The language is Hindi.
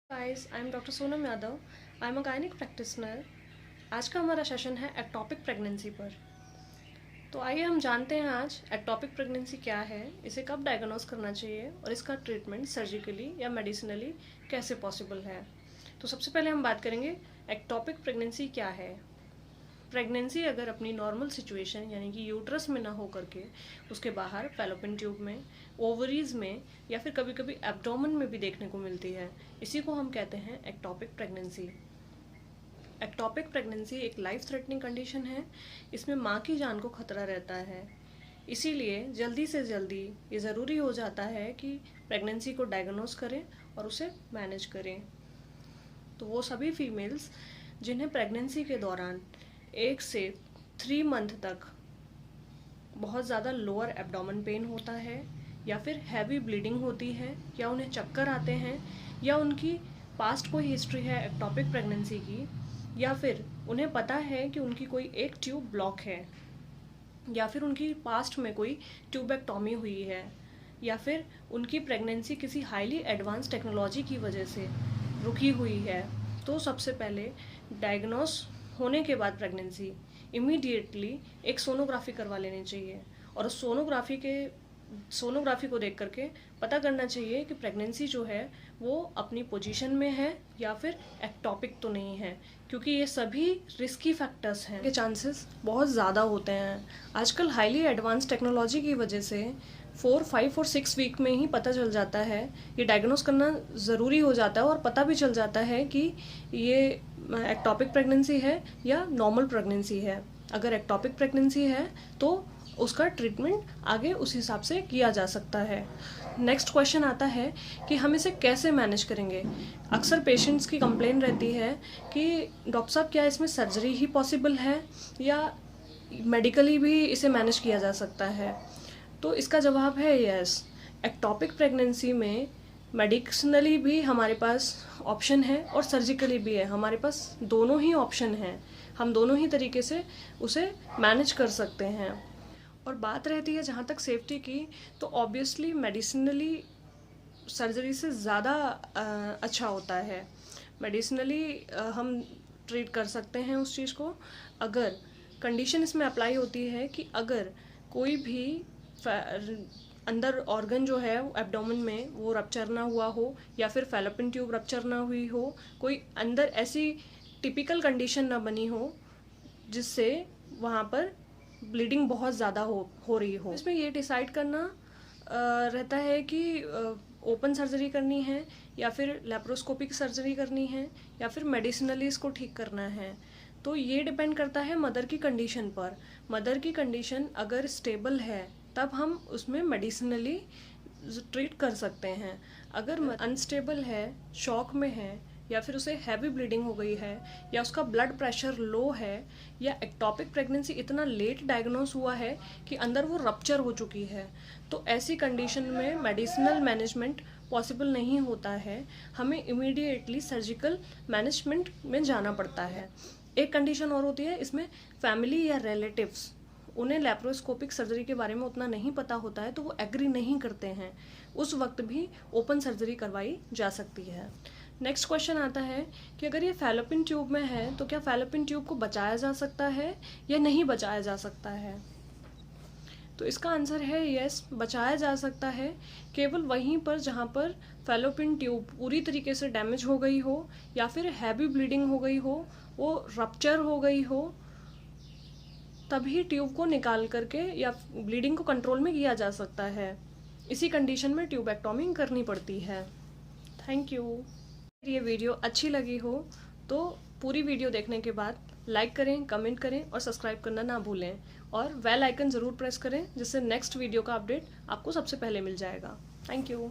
Guys, I am doctor Sonam Yadav. I am a gynaec practitioner. आज का हमारा सेशन है एक्टोपिक प्रेगनेंसी पर। तो आइए हम जानते हैं आज एक्टोपिक प्रेगनेंसी क्या है, इसे कब डायग्नोस करना चाहिए और इसका ट्रीटमेंट सर्जिकली या मेडिसिनली कैसे पॉसिबल है। तो सबसे पहले हम बात करेंगे एक्टोपिक प्रेगनेंसी क्या है। प्रेगनेंसी अगर अपनी नॉर्मल सिचुएशन यानी कि यूट्रस में ना हो करके उसके बाहर फैलोपियन ट्यूब में, ओवरीज में या फिर कभी कभी एब्डोमेन में भी देखने को मिलती है, इसी को हम कहते हैं एक्टोपिक प्रेगनेंसी। एक्टोपिक प्रेगनेंसी एक लाइफ थ्रेटनिंग कंडीशन है। इसमें माँ की जान को खतरा रहता है, इसीलिए जल्दी से जल्दी ये ज़रूरी हो जाता है कि प्रेगनेंसी को डायग्नोस करें और उसे मैनेज करें। तो वो सभी फीमेल्स जिन्हें प्रेगनेंसी के दौरान 1 से 3 मंथ तक बहुत ज़्यादा लोअर एब्डोमेन पेन होता है या फिर हैवी ब्लीडिंग होती है या उन्हें चक्कर आते हैं या उनकी पास्ट कोई हिस्ट्री है एक्टोपिक प्रेगनेंसी की या फिर उन्हें पता है कि उनकी कोई एक ट्यूब ब्लॉक है या फिर उनकी पास्ट में कोई ट्यूबेक्टॉमी हुई है या फिर उनकी प्रेगनेंसी किसी हाईली एडवांस टेक्नोलॉजी की वजह से रुकी हुई है, तो सबसे पहले डायग्नोस होने के बाद प्रेगनेंसी इमीडिएटली एक सोनोग्राफी करवा लेनी चाहिए और उस सोनोग्राफी को देख करके पता करना चाहिए कि प्रेगनेंसी जो है वो अपनी पोजीशन में है या फिर एक्टोपिक तो नहीं है, क्योंकि ये सभी रिस्की फैक्टर्स हैं के चांसेस बहुत ज़्यादा होते हैं। आजकल हाईली एडवांस टेक्नोलॉजी की वजह से 4, 5 और 6 वीक में ही पता चल जाता है, ये डायग्नोस करना ज़रूरी हो जाता है और पता भी चल जाता है कि ये एक्टोपिक प्रेगनेंसी है या नॉर्मल प्रेगनेंसी है। अगर एक्टोपिक प्रेगनेंसी है तो उसका ट्रीटमेंट आगे उस हिसाब से किया जा सकता है। नेक्स्ट क्वेश्चन आता है कि हम इसे कैसे मैनेज करेंगे। अक्सर पेशेंट्स की कंप्लेन रहती है कि डॉक्टर साहब क्या इसमें सर्जरी ही पॉसिबल है या मेडिकली भी इसे मैनेज किया जा सकता है। तो इसका जवाब है यस। एक्टोपिक प्रेगनेंसी में मेडिसिनली भी हमारे पास ऑप्शन है और सर्जिकली भी है, हमारे पास दोनों ही ऑप्शन हैं, हम दोनों ही तरीके से उसे मैनेज कर सकते हैं। और बात रहती है जहाँ तक सेफ्टी की, तो ऑब्वियसली मेडिसिनली सर्जरी से ज़्यादा अच्छा होता है। मेडिसिनली हम ट्रीट कर सकते हैं उस चीज़ को अगर कंडीशन इसमें अप्लाई होती है कि अगर कोई भी अंदर ऑर्गन जो है एब्डोमेन में वो रप्चर ना हुआ हो या फिर फैलोपियन ट्यूब रप्चर ना हुई हो, कोई अंदर ऐसी टिपिकल कंडीशन ना बनी हो जिससे वहाँ पर ब्लीडिंग बहुत ज़्यादा हो रही हो। इसमें ये डिसाइड करना रहता है कि ओपन सर्जरी करनी है या फिर लैप्रोस्कोपिक सर्जरी करनी है या फिर मेडिसिनली इसको ठीक करना है। तो ये डिपेंड करता है मदर की कंडीशन पर। मदर की कंडीशन अगर स्टेबल है तब हम उसमें मेडिसिनली ट्रीट कर सकते हैं। अगर अनस्टेबल है, शॉक में है या फिर उसे हैवी ब्लीडिंग हो गई है या उसका ब्लड प्रेशर लो है या एक्टोपिक प्रेगनेंसी इतना लेट डायग्नोस हुआ है कि अंदर वो रप्चर हो चुकी है, तो ऐसी कंडीशन में मेडिसिनल मैनेजमेंट पॉसिबल नहीं होता है, हमें इमीडिएटली सर्जिकल मैनेजमेंट में जाना पड़ता है। एक कंडीशन और होती है, इसमें फैमिली या रिलेटिव्स उन्हें लैप्रोस्कोपिक सर्जरी के बारे में उतना नहीं पता होता है तो वो एग्री नहीं करते हैं, उस वक्त भी ओपन सर्जरी करवाई जा सकती है। नेक्स्ट क्वेश्चन आता है कि अगर ये फैलोपियन ट्यूब में है तो क्या फैलोपियन ट्यूब को बचाया जा सकता है या नहीं बचाया जा सकता है। तो इसका आंसर है यस, बचाया जा सकता है, केवल वहीं पर जहाँ पर फैलोपियन ट्यूब पूरी तरीके से डैमेज हो गई हो या फिर हैवी ब्लीडिंग हो गई हो, वो रप्चर हो गई हो, तभी ट्यूब को निकाल करके या ब्लीडिंग को कंट्रोल में किया जा सकता है। इसी कंडीशन में ट्यूबेक्टॉमी करनी पड़ती है। Thank you. ये वीडियो अच्छी लगी हो तो पूरी वीडियो देखने के बाद लाइक करें, कमेंट करें और सब्सक्राइब करना ना भूलें और बेल आइकन ज़रूर प्रेस करें जिससे नेक्स्ट वीडियो का अपडेट आपको सबसे पहले मिल जाएगा। Thank you.